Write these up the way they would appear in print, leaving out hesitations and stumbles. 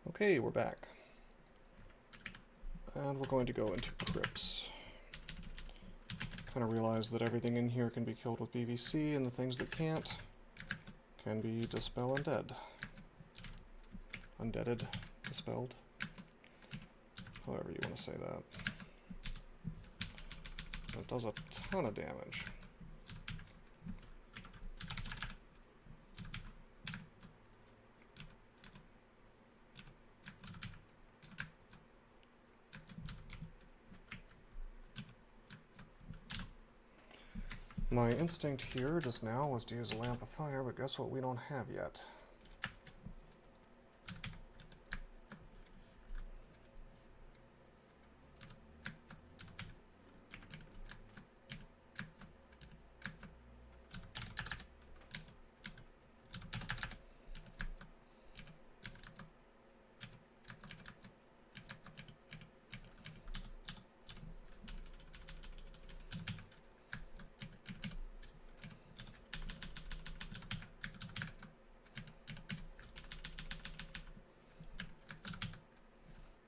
Okay, we're back. And we're going to go into Crypts. Kind of realize that everything in here can be killed with PVC, and the things that can't can be dispel undead. Undeaded, dispelled. However you want to say that. It does a ton of damage. My instinct here just now was to use a lamp of fire, but guess what we don't have yet?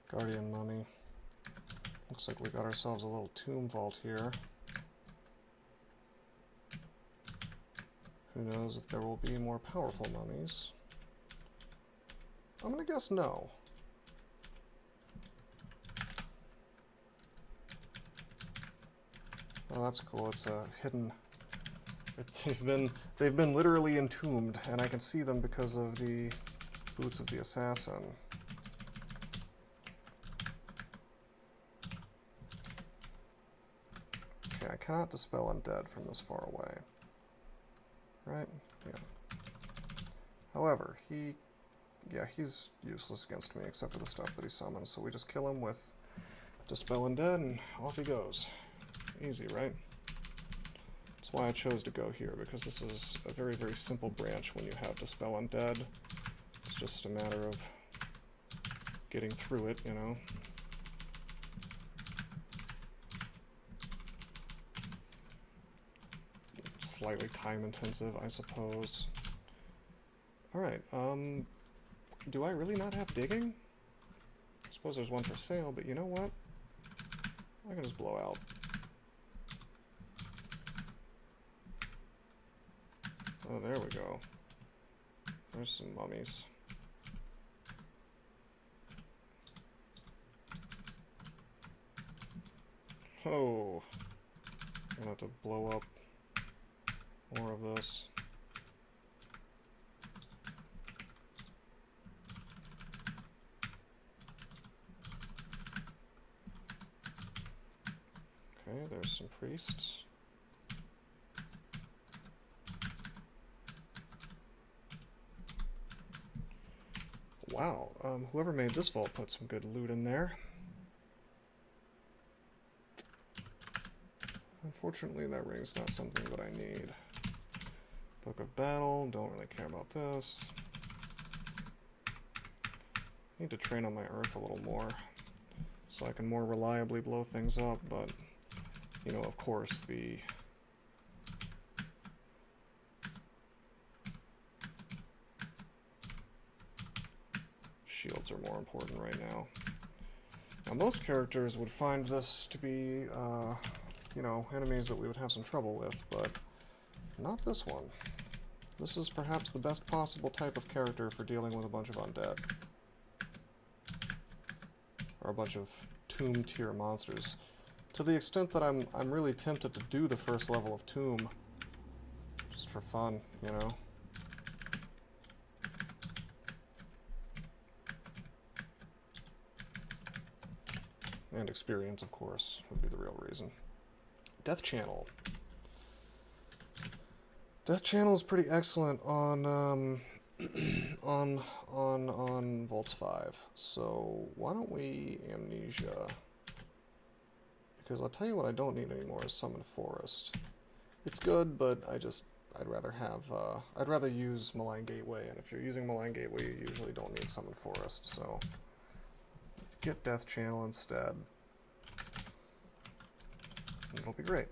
Guardian Mummy. Looks like we got ourselves a little tomb vault here. Who knows if there will be more powerful mummies? I'm gonna guess no. Oh, that's cool. It's a hidden. They've been literally entombed, and I can see them because of the boots of the assassin. Okay, I cannot dispel undead from this far away. Right? Yeah. However, he's useless against me except for the stuff that he summons, so we just kill him with Dispel Undead and off he goes. Easy, right? That's why I chose to go here, because this is a very, very simple branch when you have Dispel Undead. It's just a matter of getting through it, you know? Slightly time-intensive, I suppose. Alright, do I really not have digging? I suppose there's one for sale, but you know what? I can just blow out. Oh, there we go. There's some mummies. Oh. I'm gonna have to blow up more of this. Okay, there's some priests. Wow, whoever made this vault put some good loot in there. Unfortunately, that ring's not something that I need. Book of Battle, don't really care about this. Need to train on my earth a little more, so I can more reliably blow things up, but, you know, of course, the shields are more important right now. Now, most characters would find this to be, you know, enemies that we would have some trouble with, but not this one. This is perhaps the best possible type of character for dealing with a bunch of undead. Or a bunch of tomb tier monsters. To the extent that I'm really tempted to do the first level of tomb. Just for fun, you know? And experience, of course, would be the real reason. Death Channel. Death Channel is pretty excellent on on Vaults5. So why don't we Amnesia? Because I'll tell you what I don't need anymore is Summon Forest. It's good, but I'd rather use Malign Gateway, and if you're using Malign Gateway, you usually don't need Summon Forest, so get Death Channel instead. It'll be great.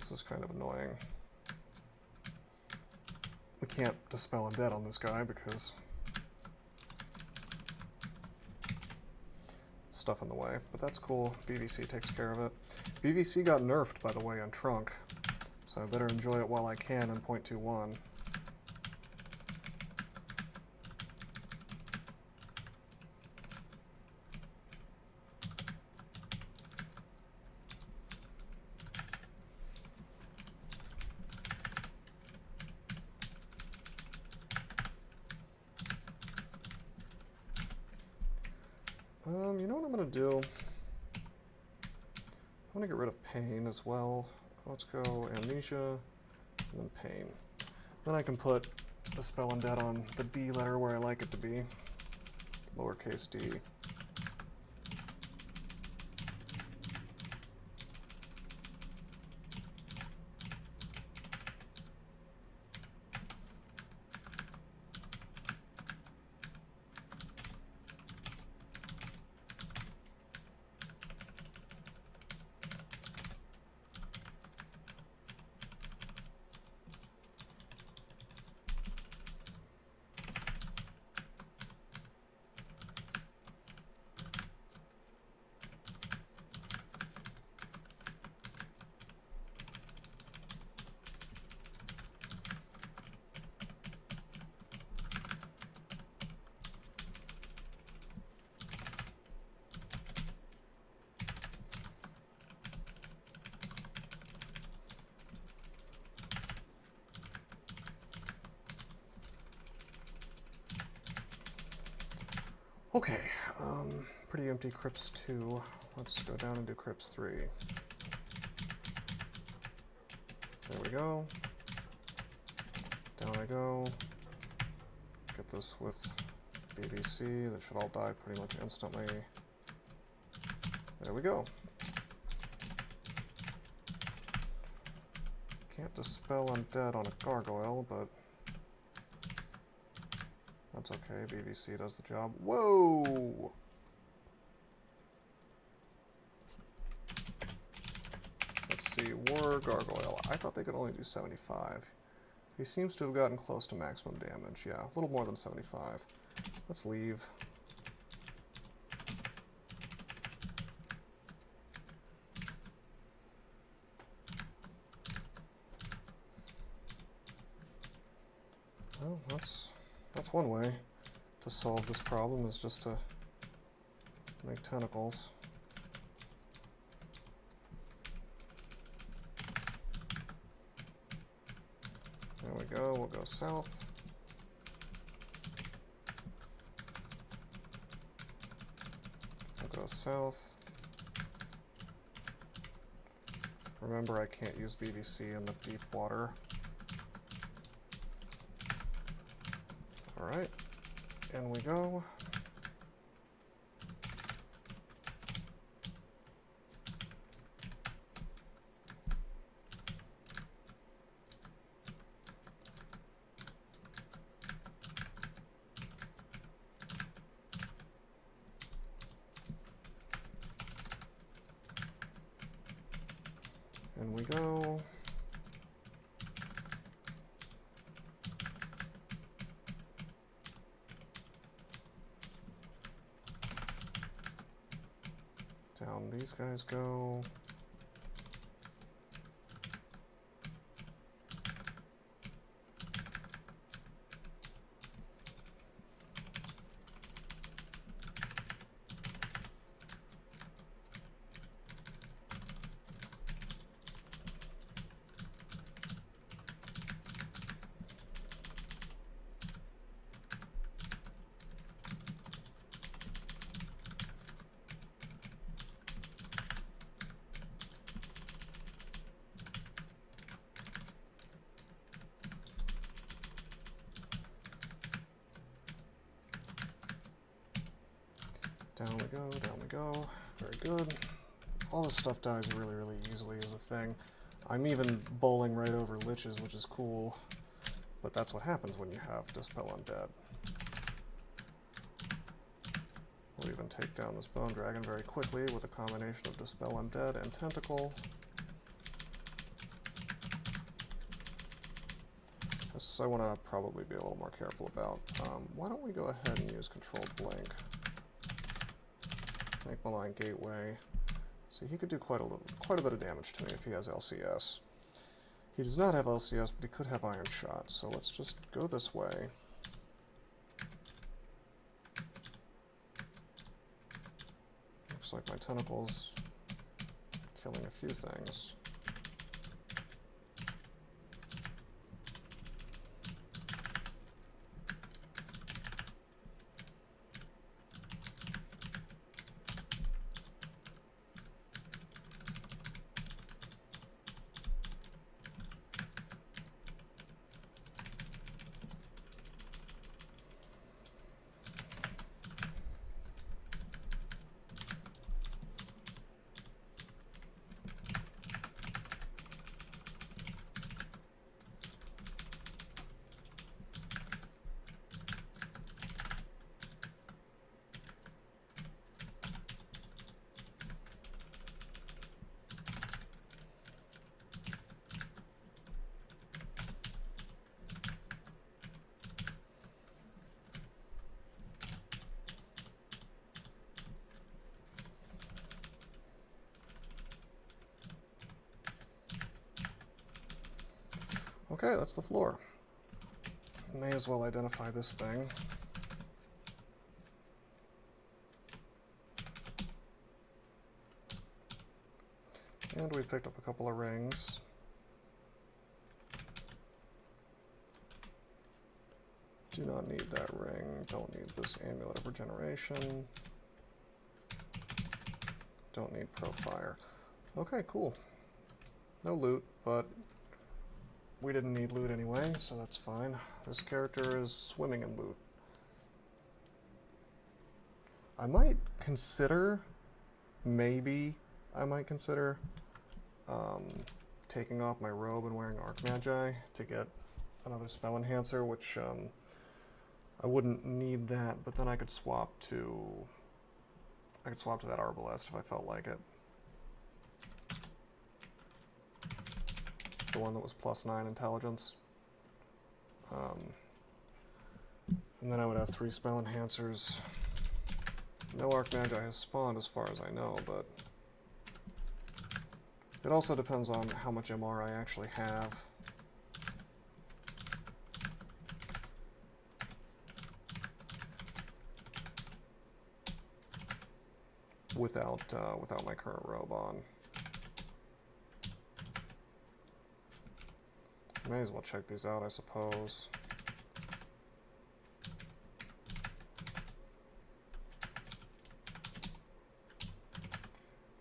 This is kind of annoying. We can't Dispel Undead on this guy because stuff in the way, but that's cool. BVC takes care of it. BVC got nerfed, by the way, on Trunk, so I better enjoy it while I can in 0.21. You know what I'm going to do? I'm going to get rid of Pain as well. Let's go Amnesia, and then Pain. Then I can put Dispel Undead on the D letter where I like it to be. Lowercase d. Okay, pretty empty Crypts 2. Let's go down and do Crypts 3. There we go. Down I go. Get this with BVC. That should all die pretty much instantly. There we go. Can't Dispel Undead on a Gargoyle, but that's okay, BVC does the job. Whoa! Let's see, War Gargoyle. I thought they could only do 75. He seems to have gotten close to maximum damage. Yeah, a little more than 75. Let's leave. Well, that's one way to solve this problem, is just to make tentacles. There we go, we'll go south. We'll go south. Remember, I can't use BVC in the deep water. Alright, in we go. In we go. Down these guys go. Down we go, down we go. Very good. All this stuff dies really, really easily is the thing. I'm even bowling right over liches, which is cool. But that's what happens when you have Dispel Undead. We'll even take down this Bone Dragon very quickly with a combination of Dispel Undead and Tentacle. I want to probably be a little more careful about. Why don't we go ahead and use Controlled Blink? Make Malign Gateway. See, he could do quite a bit of damage to me if he has LCS. He does not have LCS, but he could have Iron Shot, so let's just go this way. Looks like my tentacle's killing a few things. Okay, that's the floor. May as well identify this thing. And we picked up a couple of rings. Do not need that ring. Don't need this Amulet of Regeneration. Don't need Profire. Okay, cool. No loot, but we didn't need loot anyway, so that's fine. This character is swimming in loot. I might consider, maybe I might consider taking off my robe and wearing Archmagi to get another spell enhancer, which I wouldn't need that, but then I could swap to that Arbalest if I felt like it. The one that was +9 intelligence. And then I would have 3 spell enhancers. No Archmagi has spawned as far as I know, but it also depends on how much MR I actually have. Without my current robe on. May as well check these out, I suppose.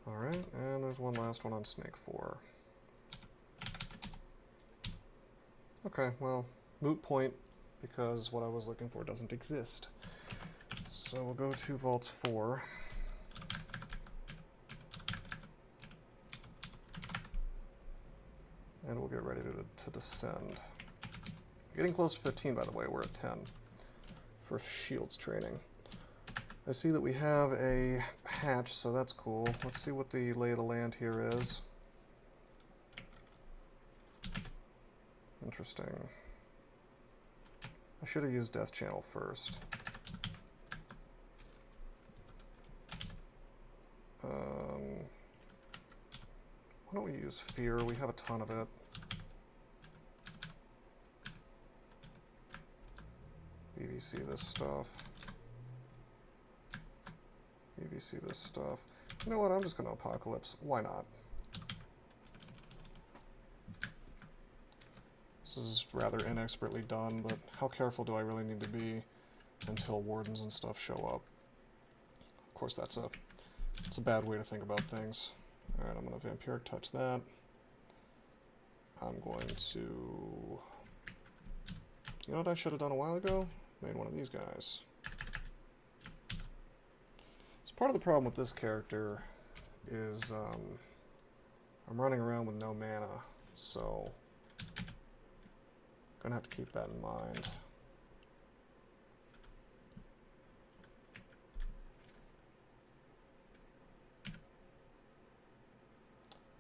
Alright, and there's one last one on Snake 4. Okay, well, moot point, because what I was looking for doesn't exist. So we'll go to Vaults 4. And we'll get ready to descend. Getting close to 15, by the way. We're at 10 for shields training. I see that we have a hatch, so that's cool. Let's see what the lay of the land here is. Interesting. I should have used Death Channel first. Why don't we use Fear? We have a ton of it. BVC this stuff. BVC this stuff. You know what? I'm just going to Apocalypse. Why not? This is rather inexpertly done, but how careful do I really need to be until wardens and stuff show up? Of course, that's a bad way to think about things. Alright, I'm going to Vampiric Touch that. I'm going to... You know what I should have done a while ago? Made one of these guys. So part of the problem with this character is I'm running around with no mana, so I'm going to have to keep that in mind.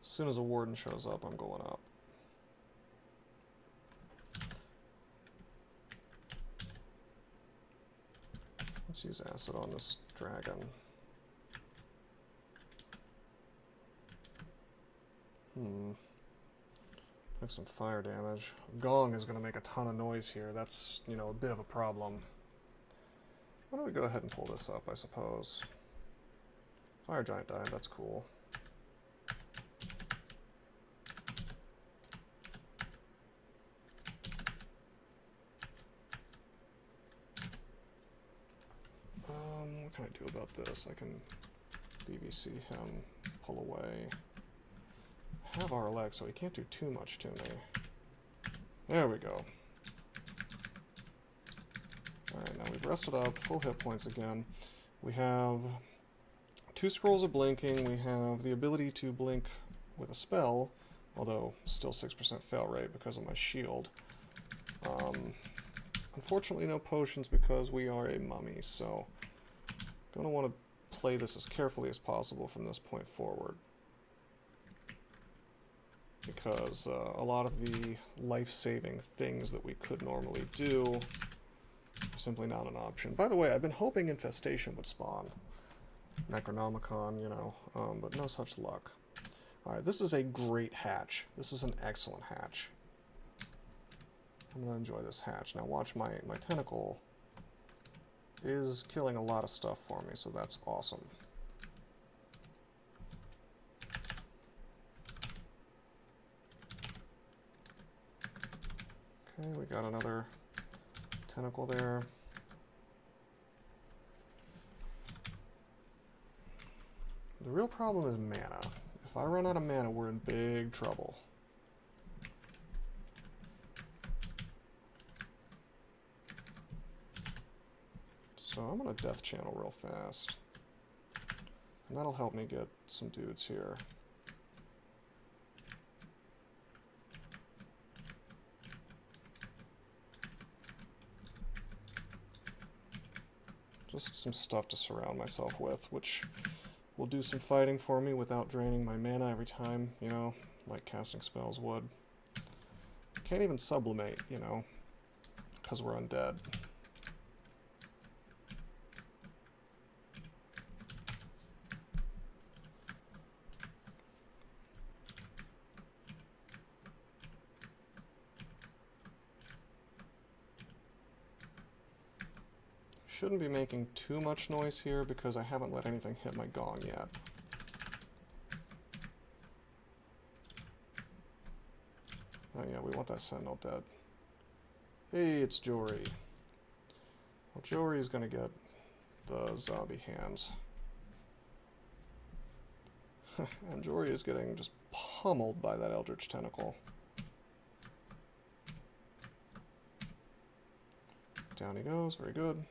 As soon as a warden shows up, I'm going up. Let's use acid on this dragon. Make some fire damage. Gong is going to make a ton of noise here. That's, you know, a bit of a problem. Why don't we go ahead and pull this up, I suppose. Fire giant died, that's cool. What can I do about this? I can BBC him, pull away. I have RLX, so he can't do too much to me. There we go. Alright, now we've rested up, full hit points again. We have 2 scrolls of blinking, we have the ability to blink with a spell, although still 6% fail rate because of my shield. Unfortunately no potions because we are a mummy, so I'm going to want to play this as carefully as possible from this point forward. Because a lot of the life-saving things that we could normally do are simply not an option. By the way, I've been hoping Infestation would spawn. Necronomicon, you know, but no such luck. Alright, this is a great hatch. This is an excellent hatch. I'm going to enjoy this hatch. Now watch my tentacle is killing a lot of stuff for me, so that's awesome. Okay, we got another tentacle there. The real problem is mana. If I run out of mana, we're in big trouble. So I'm going to death channel real fast. And that'll help me get some dudes here. Just some stuff to surround myself with, which will do some fighting for me without draining my mana every time, you know, like casting spells would. Can't even sublimate, you know, because we're undead. Shouldn't be making too much noise here because I haven't let anything hit my gong yet. Oh yeah, we want that sentinel dead. Hey, it's Jory. Well, Jory's gonna get the zombie hands. And Jory is getting just pummeled by that eldritch tentacle. Down he goes, very good.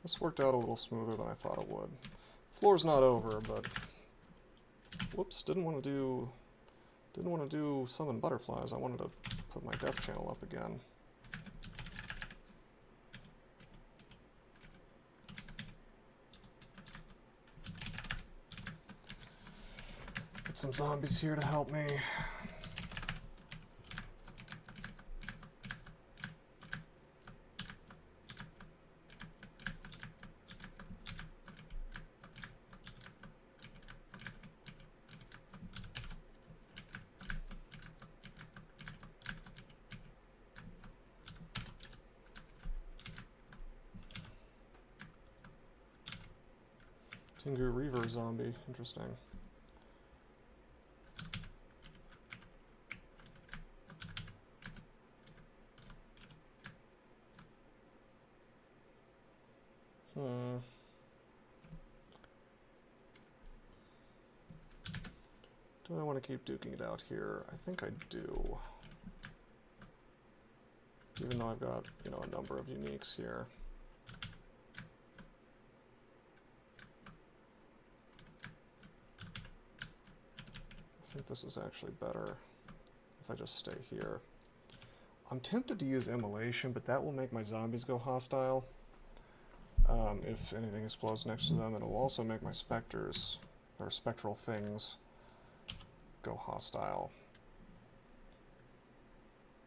This worked out a little smoother than I thought it would. Floor's not over, but whoops, didn't want to do summon butterflies. I wanted to put my death channel up again. Get some zombies here to help me. Tingu Reaver zombie, interesting. Do I want to keep duking it out here? I think I do. Even though I've got, you know, a number of uniques here. I think this is actually better if I just stay here. I'm tempted to use immolation, but that will make my zombies go hostile. If anything explodes next to them, it will also make my specters, or spectral things, go hostile.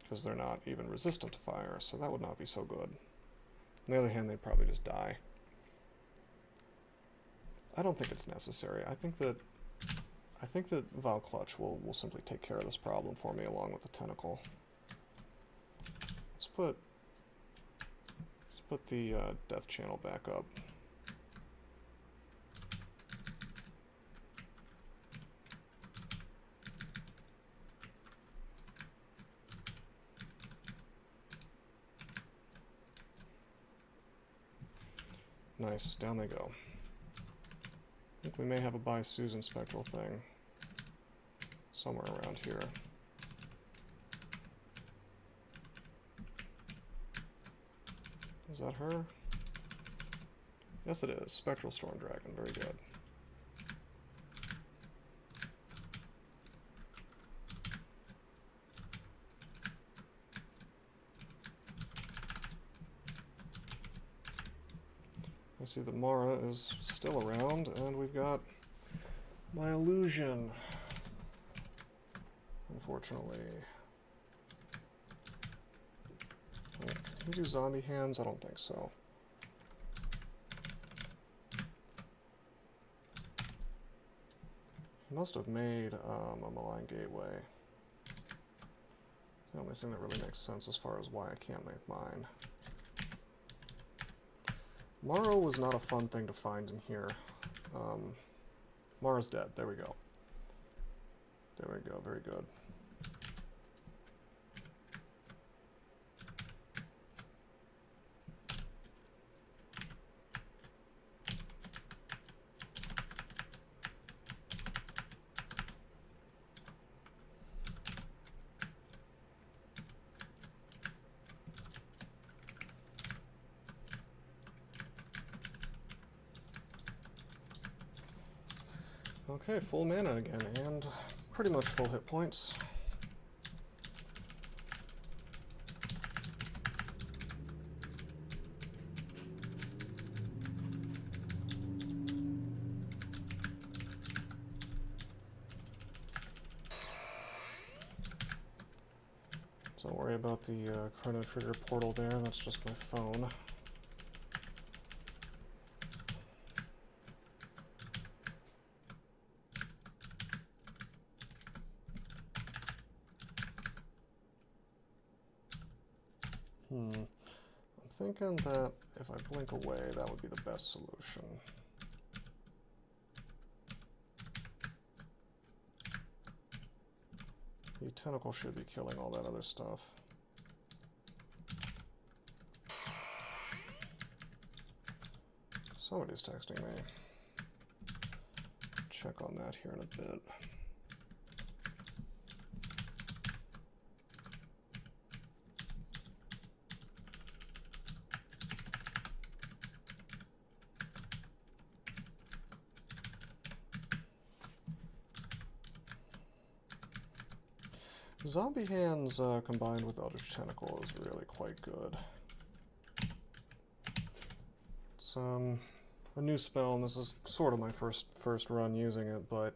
because they're not even resistant to fire, so that would not be so good. On the other hand, they'd probably just die. I don't think it's necessary. I think that Vile Clutch will simply take care of this problem for me along with the tentacle. Let's put the death channel back up. Nice, down they go. I think we may have a By Susan spectral thing somewhere around here. Is that her? Yes, it is. Spectral Storm Dragon. Very good. I see that Mara is still around, and we've got my illusion. Unfortunately. Can we do zombie hands? I don't think so. He must have made a malign gateway. It's the only thing that really makes sense as far as why I can't make mine. Mara was not a fun thing to find in here. Mara's dead. There we go. There we go. Very good. Okay, full mana again, and pretty much full hit points. Don't worry about the Chrono Trigger portal there, that's just my phone. I'm thinking that if I blink away, that would be the best solution. The tentacle should be killing all that other stuff. Somebody's texting me. Check on that here in a bit. Zombie Hands combined with Eldritch Tentacle is really quite good. It's a new spell, and this is sort of my first run using it, but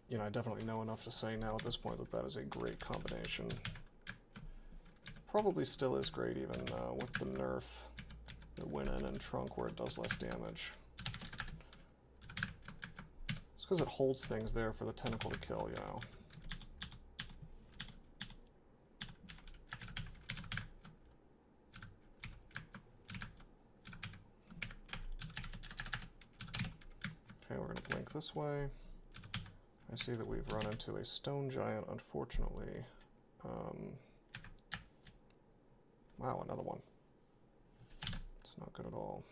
you know, I definitely know enough to say now at this point that that is a great combination. Probably still is great even with the nerf that went in and Trunk where it does less damage. It's because it holds things there for the tentacle to kill, you know. Okay, we're going to blink this way. I see that we've run into a stone giant, unfortunately. Wow, another one. It's not good at all.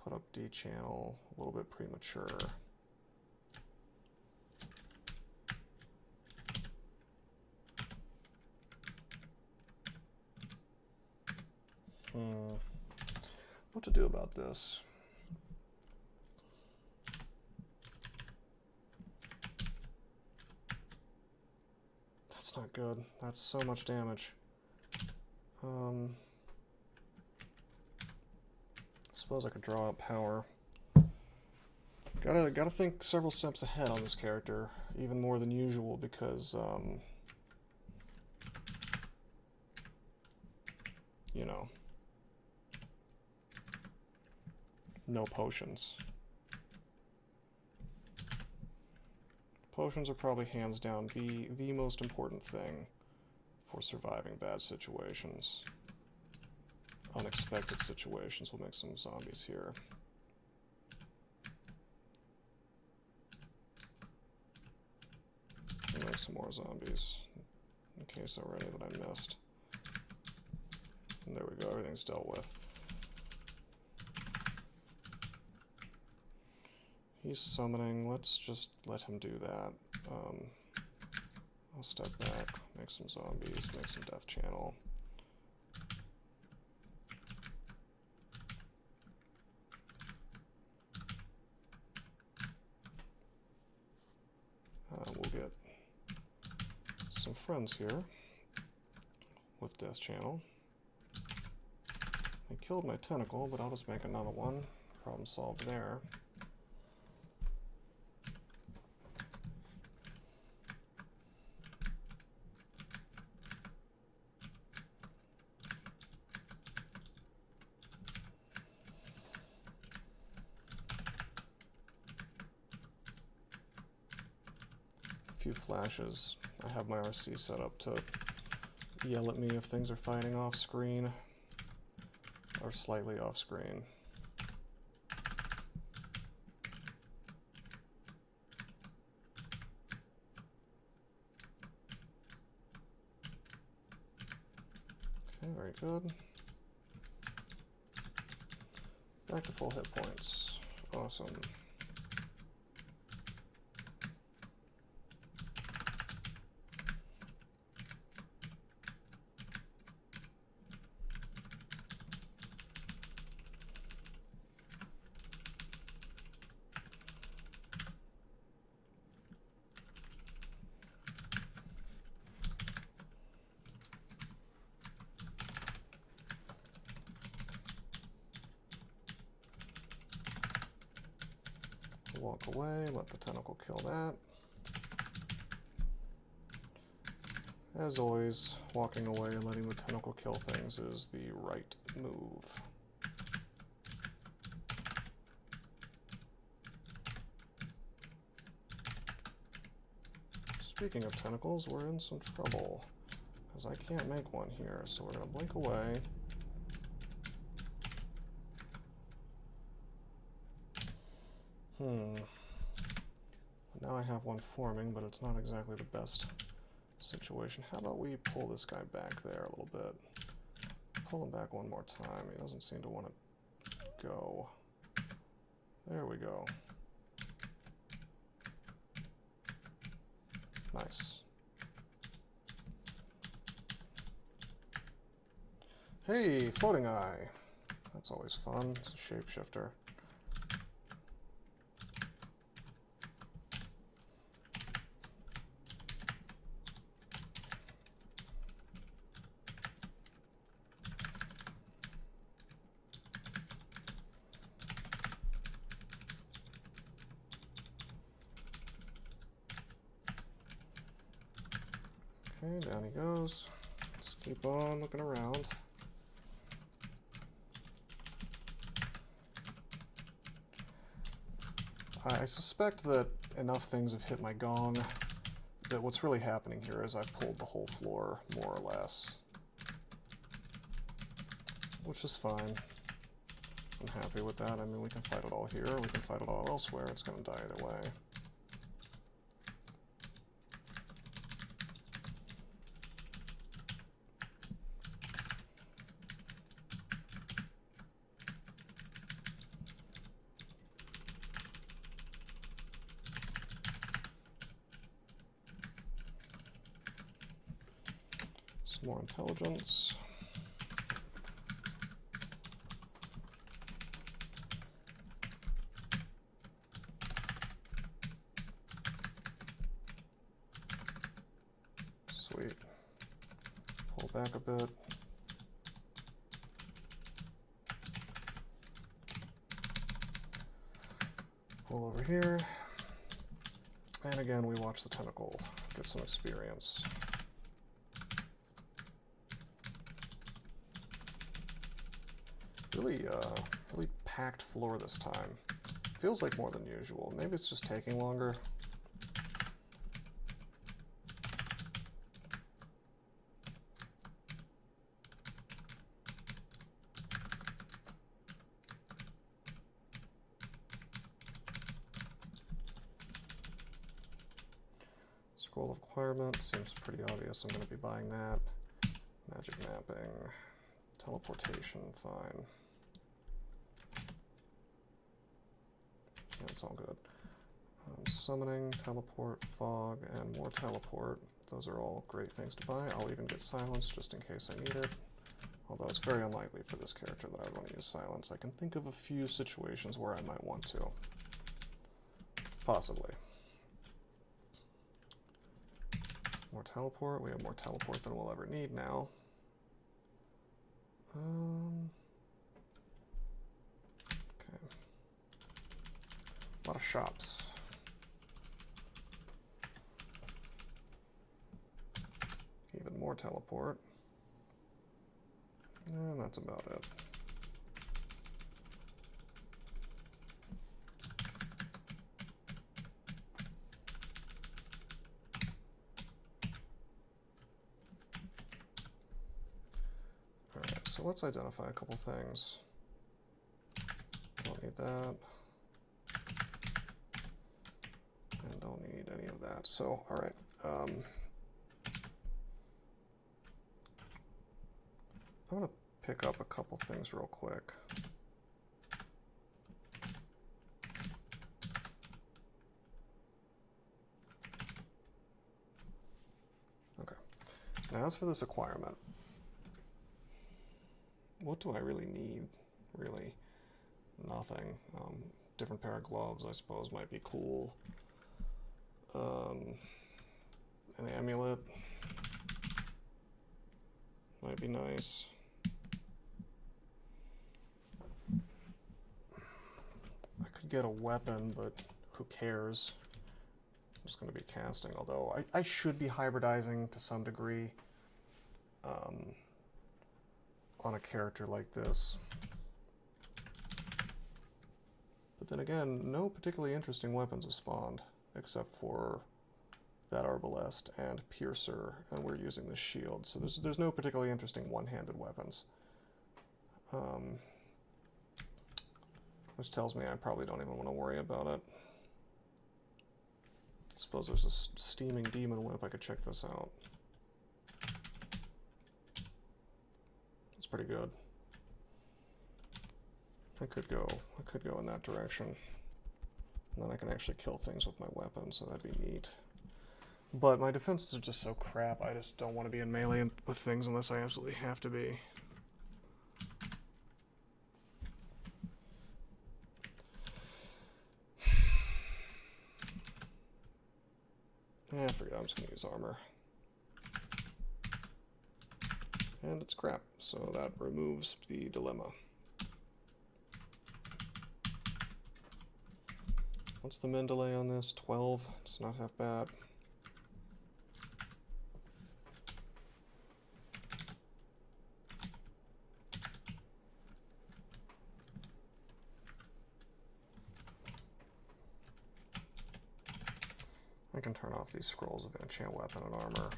Put up D channel, a little bit premature. What to do about this? That's not good. That's so much damage. Suppose I could draw up power. Gotta think several steps ahead on this character. even more than usual because, you know, no potions. Potions are probably hands down the most important thing for surviving bad situations. Unexpected situations. We'll make some zombies here. We'll make some more zombies in case there were any that I missed. And there we go, everything's dealt with. He's summoning, let's just let him do that. I'll step back, make some zombies, make some death channel. We'll get some friends here with death channel. I killed my tentacle, but I'll just make another one. Problem solved there. Few flashes. I have my RC set up to yell at me if things are fighting off screen or slightly off screen. Okay, very good. Back to full hit points. Awesome. Walk away, let the tentacle kill that. As always, walking away and letting the tentacle kill things is the right move. Speaking of tentacles, we're in some trouble, because I can't make one here, so we're going to blink away. Now I have one forming, but it's not exactly the best situation. How about we pull this guy back there a little bit? Pull him back one more time. He doesn't seem to want to go. There we go. Nice. Hey, floating eye. That's always fun. It's a shapeshifter. Okay, down he goes. Let's keep on looking around. I suspect that enough things have hit my gong that what's really happening here is I've pulled the whole floor, more or less. Which is fine. I'm happy with that. I mean, we can fight it all here, we can fight it all elsewhere. It's going to die either way. More intelligence. Sweet. Pull back a bit. Pull over here. And again, we watch the tentacle get some experience. Really, really packed floor this time. Feels like more than usual. Maybe it's just taking longer. Scroll of Acquirement seems pretty obvious. I'm going to be buying that. Magic Mapping. Teleportation, fine. Yeah, it's all good. Summoning, Teleport, Fog, and more Teleport. Those are all great things to buy. I'll even get Silence just in case I need it. Although it's very unlikely for this character that I would want to use Silence. I can think of a few situations where I might want to. Possibly. More Teleport. We have more Teleport than we'll ever need now. Okay. A lot of shops. Even more Teleport. And that's about it. Alright, so let's identify a couple things. Don't need that. And don't need any of that. So, alright. I'm going to pick up a couple things real quick. Okay. Now as for this acquirement, what do I really need? Really, nothing. Different pair of gloves, I suppose, might be cool. An amulet might be nice. I could get a weapon, but who cares? I'm just going to be casting, although I should be hybridizing to some degree on a character like this. But then again, no particularly interesting weapons have spawned, except for that Arbalest and Piercer, and we're using the shield, so there's no particularly interesting one-handed weapons. Which tells me I probably don't even want to worry about it. I suppose there's a steaming demon whip. I could check this out. It's pretty good. I could go in that direction. And then I can actually kill things with my weapon, so that'd be neat. But my defenses are just so crap, I just don't want to be in melee with things unless I absolutely have to be. Yeah, I forget, I'm just going to use armor. And it's crap, so that removes the dilemma. What's the min delay on this? 12? It's not half bad. I can turn off these scrolls of enchant weapon and armor.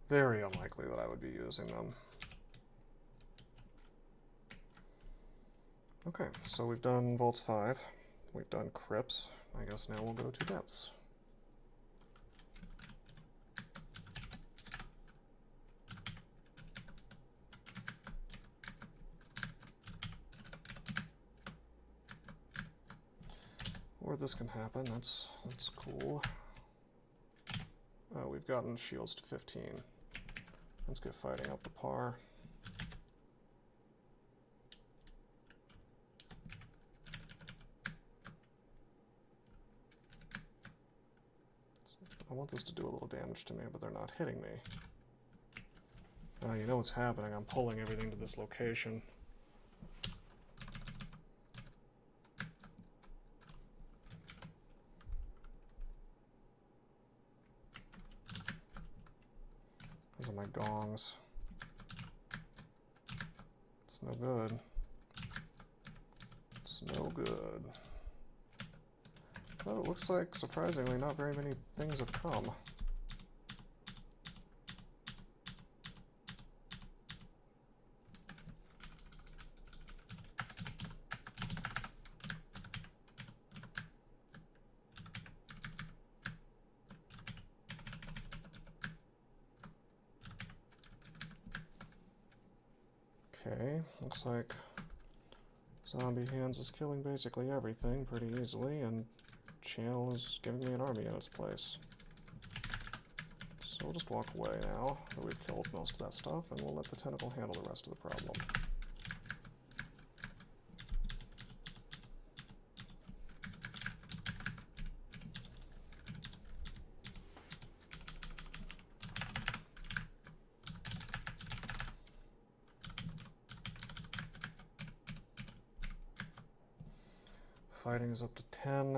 Very unlikely that I would be using them. Okay, so we've done Vaults 5. We've done Crypts. I guess now we'll go to Depths. Or this can happen, that's cool. We've gotten shields to 15. Let's get fighting up to par. I want this to do a little damage to me, but they're not hitting me. You know what's happening, I'm pulling everything to this location. my gongs. It's no good. It's no good. But it looks like, surprisingly, not very many things have come. Okay, looks like Zombie Hands is killing basically everything pretty easily, and Channel is giving me an army in its place. So we'll just walk away now that we've killed most of that stuff, and we'll let the Tentacle handle the rest of the problem. Fighting is up to 10.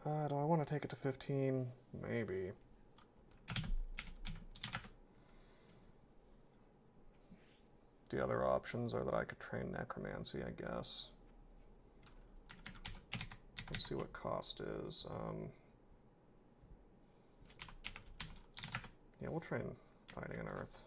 Do I want to take it to 15? Maybe. The other options are that I could train Necromancy, I guess. Let's see what cost is. Yeah, we'll train Fighting in Earth.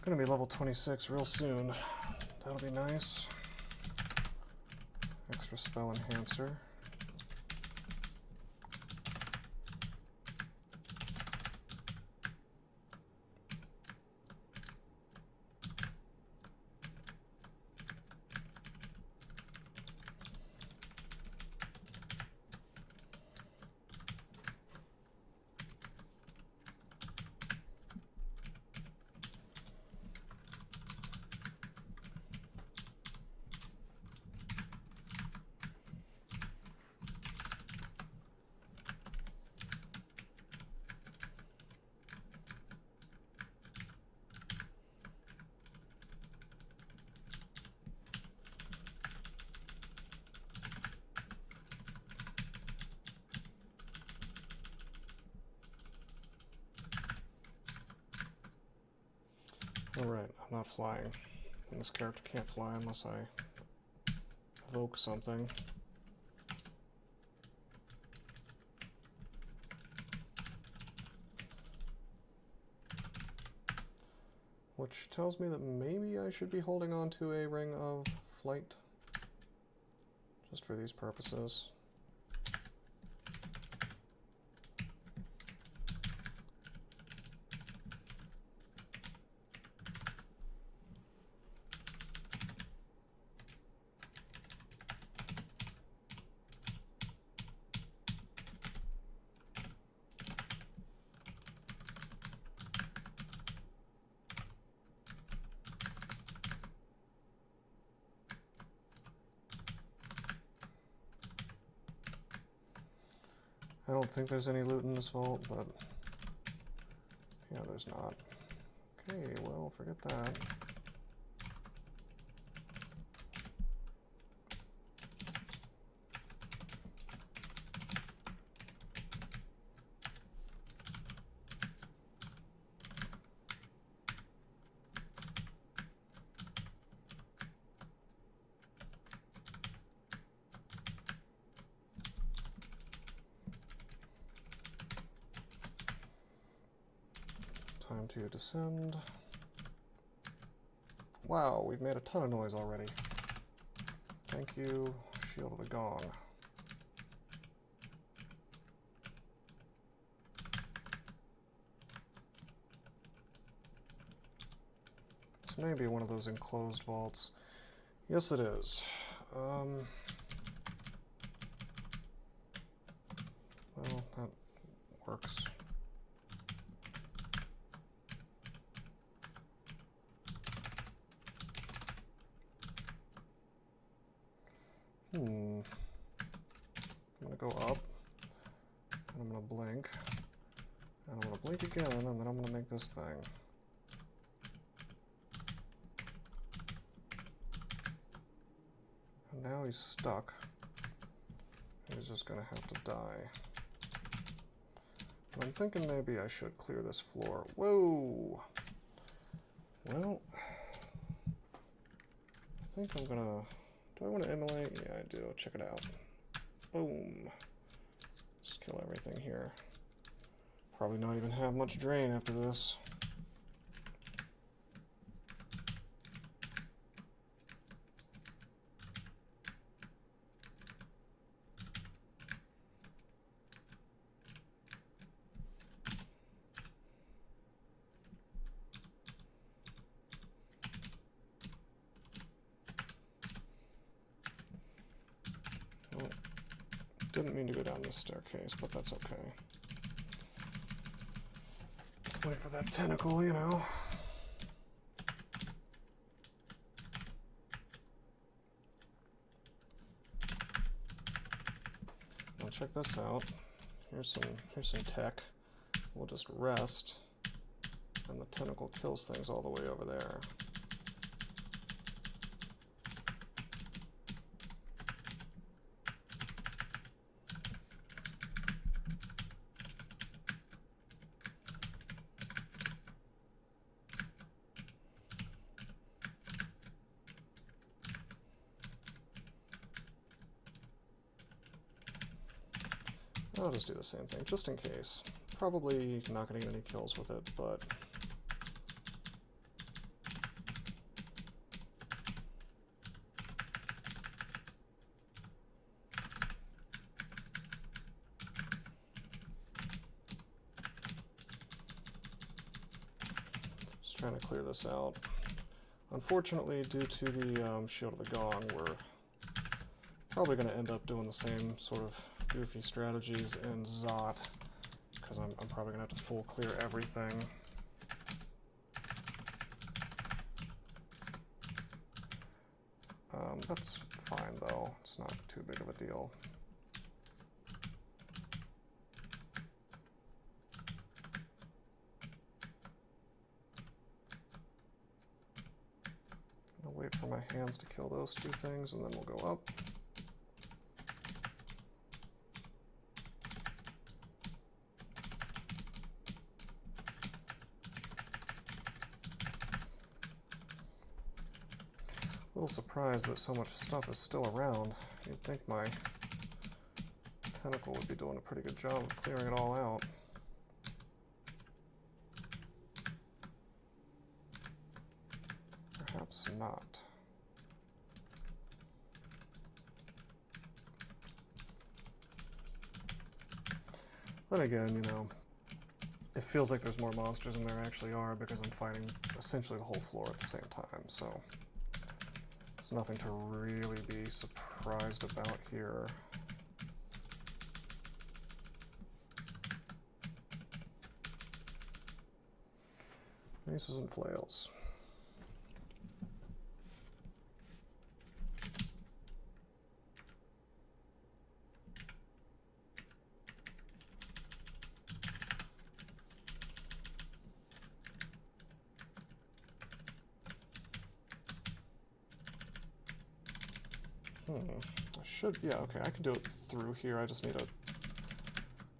Gonna be level 26 real soon. That'll be nice. Extra spell enhancer. Alright, I'm not flying. And this character can't fly unless I evoke something. Which tells me that maybe I should be holding on to a Ring of Flight. Just for these purposes. I don't think there's any loot in this vault, but yeah, there's not. Okay, well, forget that. Time to descend. Wow, we've made a ton of noise already. Thank you, Shield of the Gong. This may be one of those enclosed vaults. Yes, it is. Well, that works. I'm gonna go up, and I'm gonna blink, and I'm gonna blink again, and then I'm gonna make this thing. And now he's stuck. He's just gonna have to die. And I'm thinking maybe I should clear this floor. Whoa! Well, I think I'm gonna... Do I want to immolate? Yeah, I do. Check it out. Boom. Just kill everything here. Probably not even have much drain after this. Didn't mean to go down this staircase, but that's okay. Wait for that tentacle, you know. Now check this out. Here's some tech. We'll just rest, and the tentacle kills things all the way over there. I'll just do the same thing, just in case. Probably not going to get any kills with it, but... Just trying to clear this out. Unfortunately, due to the Shield of the Gong, we're probably going to end up doing the same sort of goofy strategies in Zot, because I'm probably going to have to full clear everything. That's fine though, it's not too big of a deal. I'll wait for my hands to kill those two things and then we'll go up. A little surprised that so much stuff is still around. You'd think my tentacle would be doing a pretty good job of clearing it all out. Perhaps not. Then again, you know, it feels like there's more monsters than there actually are because I'm fighting essentially the whole floor at the same time, so there's nothing to really be surprised about here. Maces and flails. I should, yeah, okay, I can do it through here. I just need a,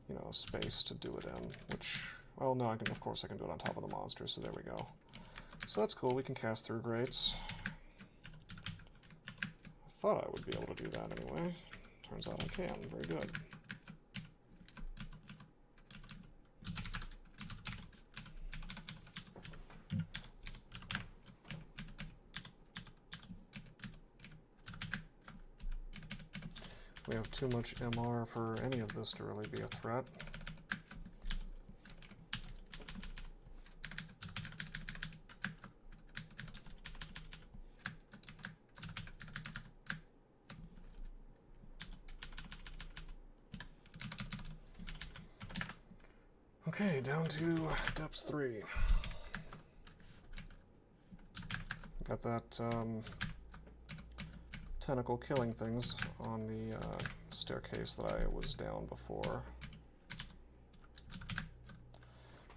you know, space to do it in, which, well, no, I can, of course I can do it on top of the monster, so there we go. So that's cool, we can cast through grates. I thought I would be able to do that anyway. Turns out I can, very good. We have too much MR for any of this to really be a threat. Okay, down to depths 3. Got that tentacle killing things on the staircase that I was down before.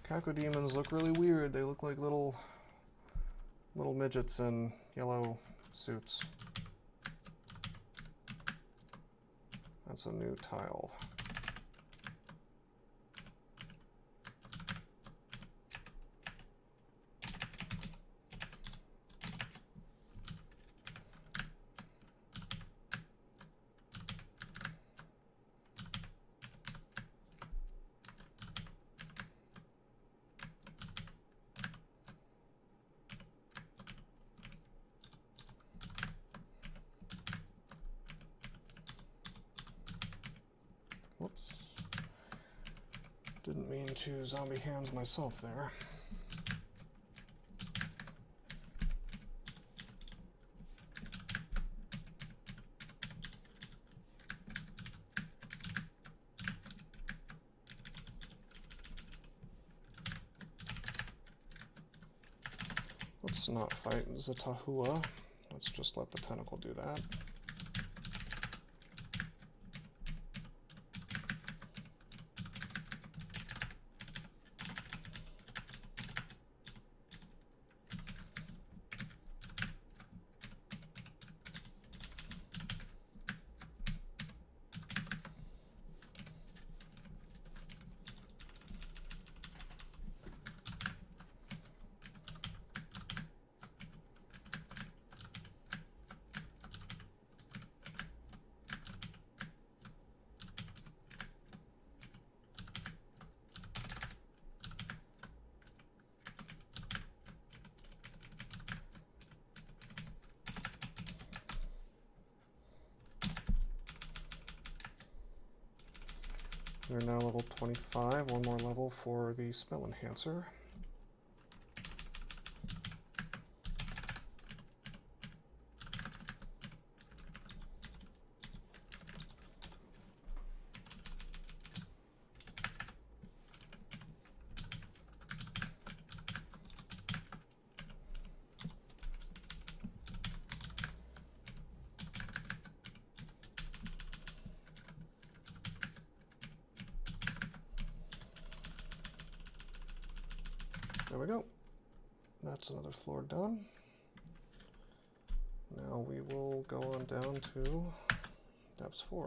Cacodemons look really weird. They look like little midgets in yellow suits. That's a new tile. Whoops. Didn't mean to zombie hands myself there. Let's not fight Zatahua. Let's just let the tentacle do that. We're now level 25, one more level for the spell enhancer. There we go. That's another floor done. Now we will go on down to depths 4.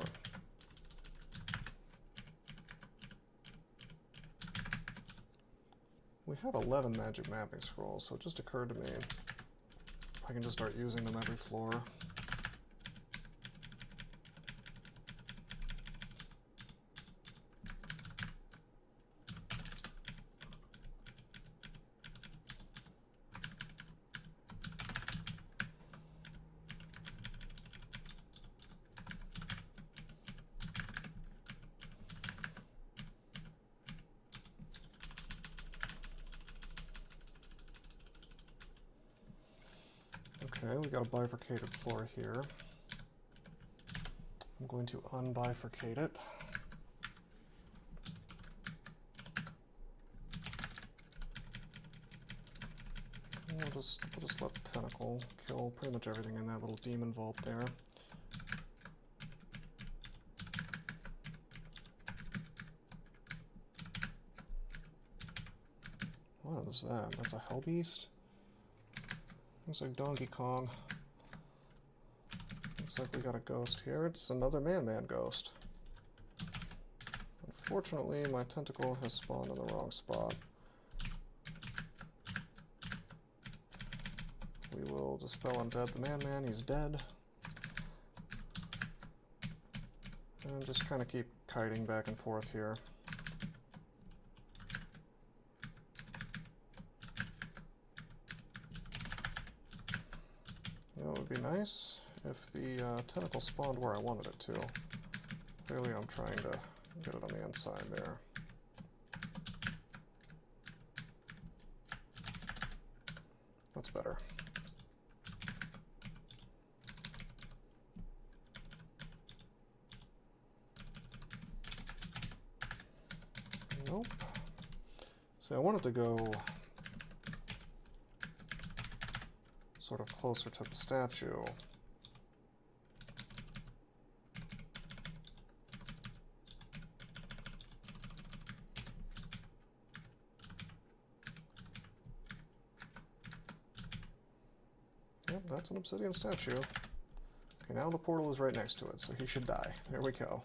We have 11 magic mapping scrolls, so it just occurred to me I can just start using them every floor. Okay, we got a bifurcated floor here. I'm going to unbifurcate it. We'll just let the tentacle kill pretty much everything in that little demon vault there. What is that? That's a hell beast? Looks like Donkey Kong. Looks like we got a ghost here. It's another man-man ghost. Unfortunately, my tentacle has spawned in the wrong spot. We will dispel undead the man-man. He's dead. And just kind of keep kiting back and forth here. You know, it would be nice if the tentacle spawned where I wanted it to. Clearly I'm trying to get it on the inside there. That's better. Nope. So I wanted to go sort of closer to the statue. Yep, that's an obsidian statue. Okay, now the portal is right next to it, so he should die. There we go.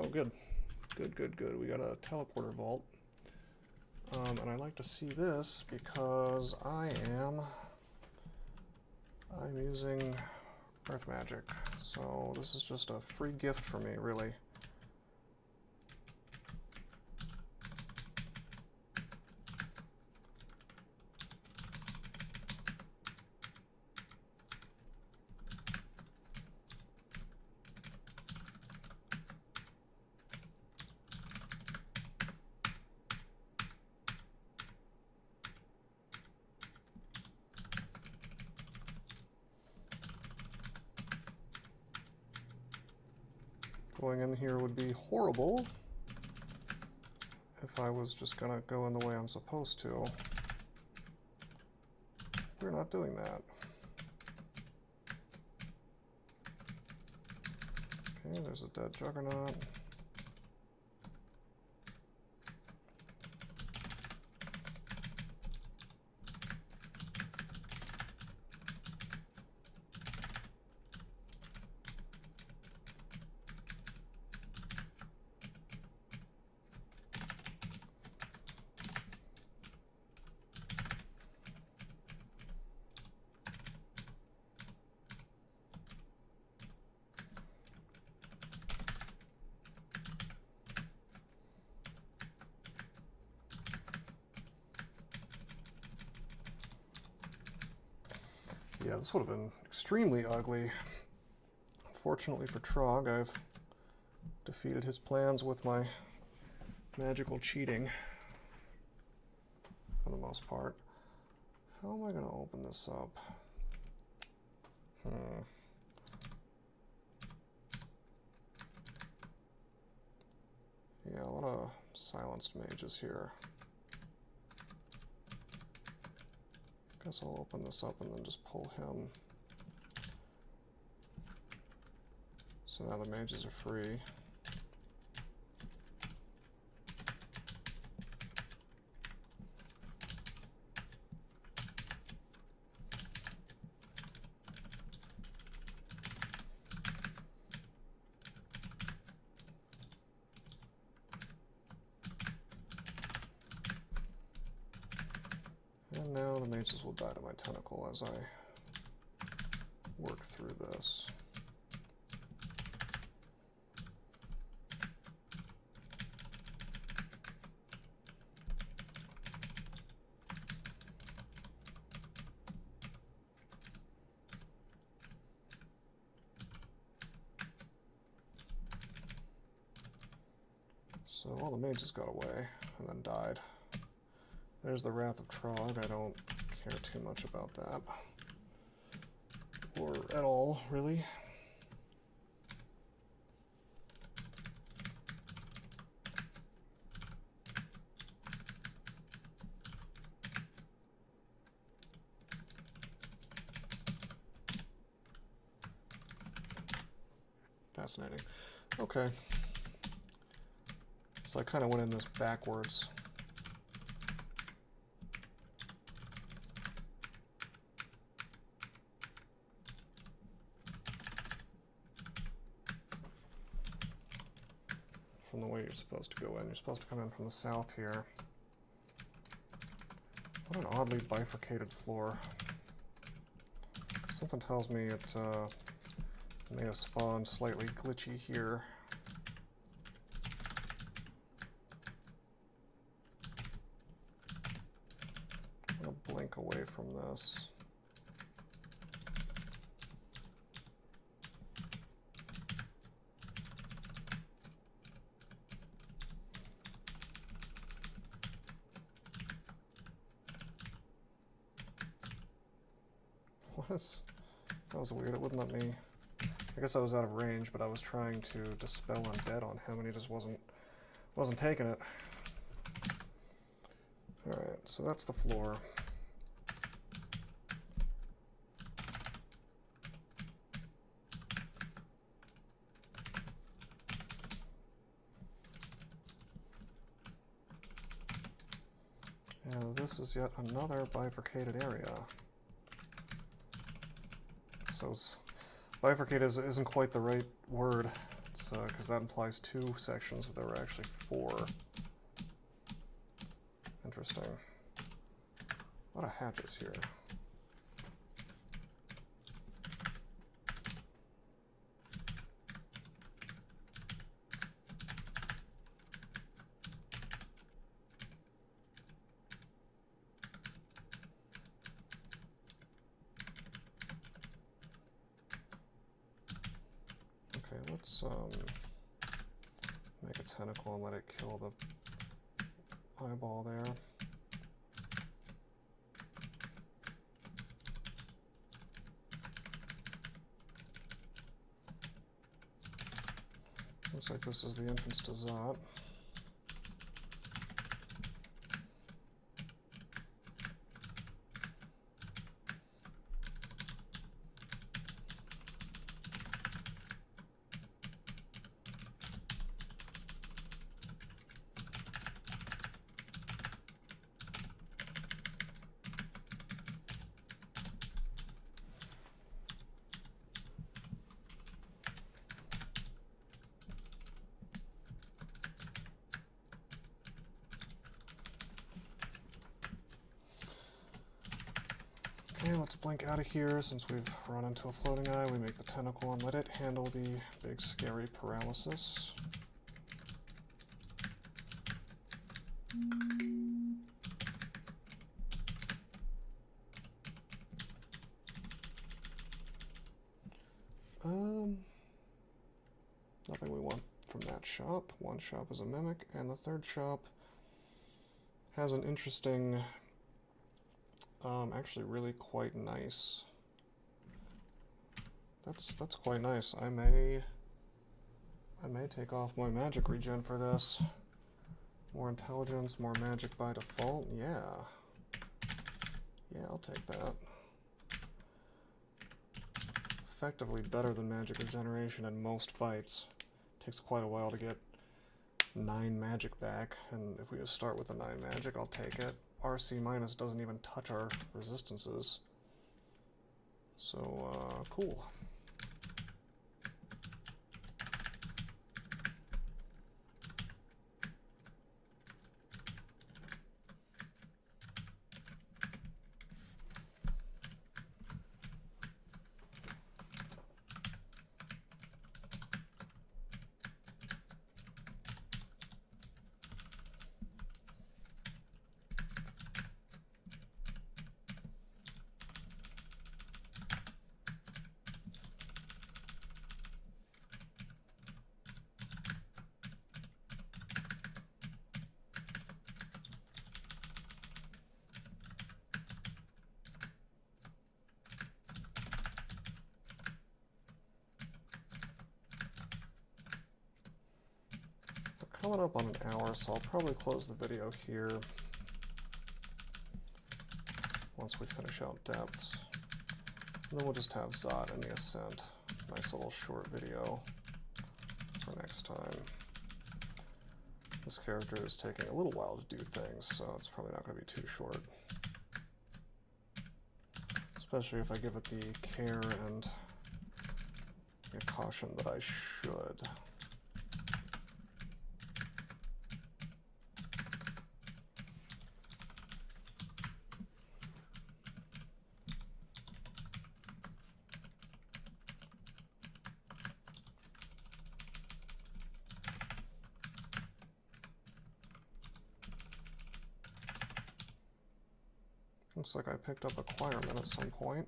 Oh, good. Good, good, good. We got a teleporter vault. And I like to see this because I'm using earth magic. So this is just a free gift for me, really. Going in here would be horrible if I was just gonna go in the way I'm supposed to. We're not doing that. Okay, there's a dead juggernaut. Yeah, this would have been extremely ugly. Unfortunately for Trog, I've defeated his plans with my magical cheating, for the most part. How am I going to open this up? Yeah, a lot of silenced mages here. Guess I'll open this up and then just pull him. So now the mages are free. And now the mages will die to my tentacle as I work through this. So all the mages got away and then died. There's the Wrath of Trog. I don't care too much about that. Or at all, really. Fascinating. Okay. So I kind of went in this backwards. From the way you're supposed to go in. You're supposed to come in from the south here. What an oddly bifurcated floor. Something tells me it may have spawned slightly glitchy here. I'm gonna blink away from this. That was weird. It wouldn't let me. I guess I was out of range, but I was trying to dispel undead on him, and he just wasn't taking it. All right, so that's the floor. And this is yet another bifurcated area. So bifurcate isn't quite the right word. It's because that implies 2 sections, but there were actually 4. Interesting. A lot of hatches here. Let's make a tentacle and let it kill the eyeball there. Looks like this is the entrance to Zot. Okay, let's blink out of here. Since we've run into a floating eye, we make the tentacle and let it handle the big scary paralysis. Nothing we want from that shop. One shop is a mimic, and the third shop has an interesting, actually really quite nice. That's quite nice. I may take off my magic regen for this. More intelligence, more magic by default. Yeah. Yeah, I'll take that. Effectively better than magic regeneration in most fights. Takes quite a while to get 9 magic back, and if we just start with a 9 magic, I'll take it. RC minus doesn't even touch our resistances. So, cool. Coming up on an hour, so I'll probably close the video here once we finish out depths. And then we'll just have Zot and the Ascent. Nice little short video for next time. This character is taking a little while to do things, so it's probably not going to be too short. Especially if I give it the care and the caution that I should. Looks like I picked up Acquirement at some point.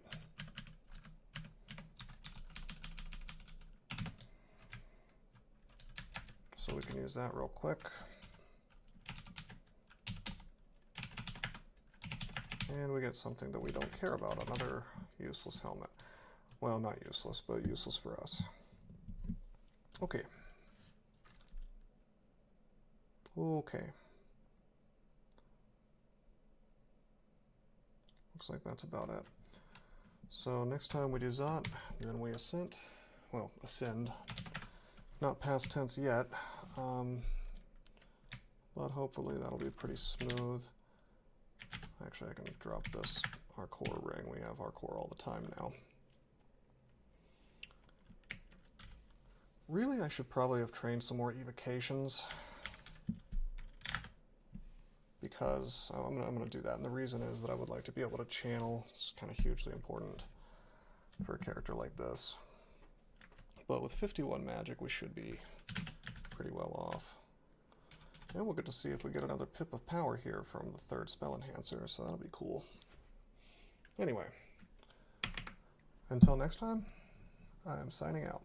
So we can use that real quick. And we get something that we don't care about, another useless helmet. Well, not useless, but useless for us. Okay. Okay. Looks like that's about it. So next time we do Zot, then we ascend. Well, ascend. Not past tense yet, but hopefully that'll be pretty smooth. Actually, I can drop this Arcor ring. We have Arcor all the time now. Really, I should probably have trained some more evocations, because I'm gonna do that, and the reason is that I would like to be able to channel. It's kind of hugely important for a character like this. But with 51 magic, we should be pretty well off. And we'll get to see if we get another pip of power here from the third spell enhancer, so that'll be cool. Anyway, until next time, I'm signing out.